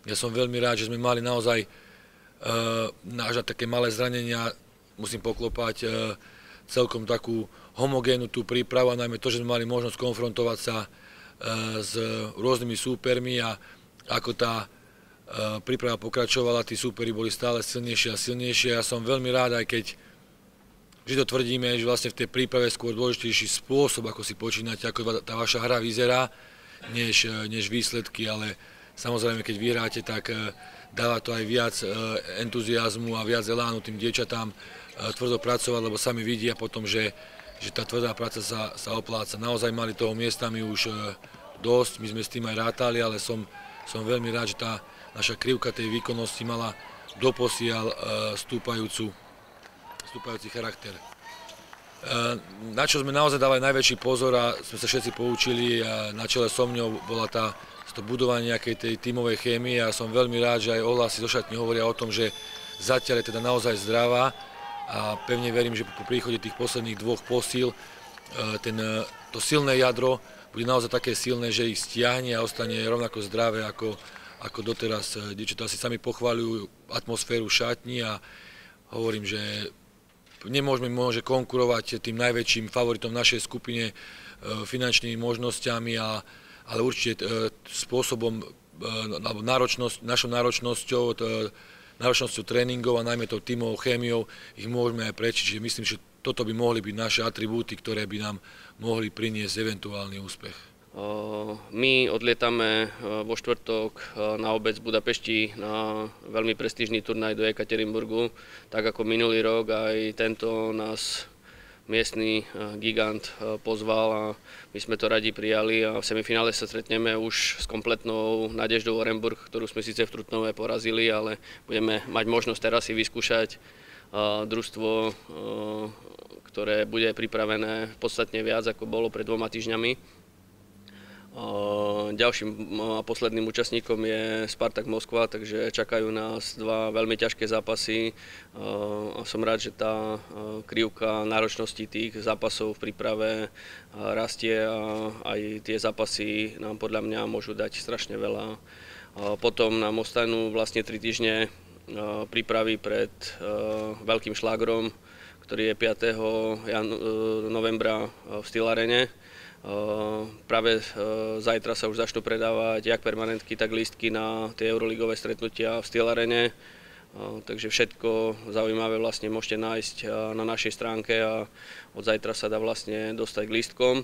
Ja som veľmi rád, že sme mali naozaj až na také malé zranenia, musím poklopať celkom takú homogénnu tú prípravu a najmä to, že sme mali možnosť konfrontovať sa s rôznymi súpermi a ako tá príprava pokračovala, tí súperi boli stále silnejšie a silnejšie. Ja som veľmi rád, aj keď vždy to tvrdíme, že vlastne v tej príprave skôr dôležitejší spôsob, ako si počínate, ako tá vaša hra vyzerá, než výsledky, ale samozrejme, keď vyhráte, tak dáva to aj viac entuziazmu a viac elánu tým dievčatám tvrdo pracovať, lebo sami vidia potom, že tá tvrdá práca sa opláca. Naozaj mali toho miestami už dosť, my sme s tým aj rátali, ale som veľmi rád, že tá naša krivka tej výkonnosti mala doposiaľ stúpajúci charakter. Na čo sme naozaj dávali najväčší pozor a sme sa všetci poučili a na čele so mňou bola to budovanie nejakej tej tímovej chémie a som veľmi rád, že aj ohlasy zo šatne hovoria o tom, že zatiaľ je teda naozaj zdravá a pevne verím, že po príchode tých posledných dvoch posíl to silné jadro bude naozaj také silné, že ich stiahne a ostane rovnako zdravé ako doteraz. Dievčatá si sami pochváľujú atmosféru šatní a hovorím, že nemôžeme konkurovať tým najväčším favoritom v našej skupine finančnými možnosťami, ale určite spôsobom alebo našou náročnosťou tréningov a najmä tou tímovou chémiou ich môžeme aj prečiť. Čiže myslím, že toto by mohli byť naše atribúty, ktoré by nám mohli priniesť eventuálny úspech. My odlietame vo štvrtok na obed z Budapešti na veľmi prestížny turnaj do Ekaterinburgu. Tak ako minulý rok, aj tento nás miestny gigant pozval a my sme to radi prijali a v semifinále sa stretneme už s kompletnou Nadeždou Orenburg, ktorú sme síce v Trutnove porazili, ale budeme mať možnosť teraz si vyskúšať družstvo, ktoré bude pripravené podstatne viac, ako bolo pred 2 týždňami. Ďalším a posledným účastníkom je Spartak Moskva, takže čakajú nás 2 veľmi ťažké zápasy a som rád, že tá krivka náročnosti tých zápasov v príprave rastie a aj tie zápasy nám podľa mňa môžu dať strašne veľa. Potom nám ostanú vlastne 3 týždne prípravy pred veľkým šlágrom, ktorý je 5. novembra v Steel Arene. Práve zajtra sa už začnú predávať jak permanentky, tak lístky na tie euroligové stretnutia v Steel Arene. Takže všetko zaujímavé vlastne môžete nájsť na našej stránke a od zajtra sa dá vlastne dostať k lístkom.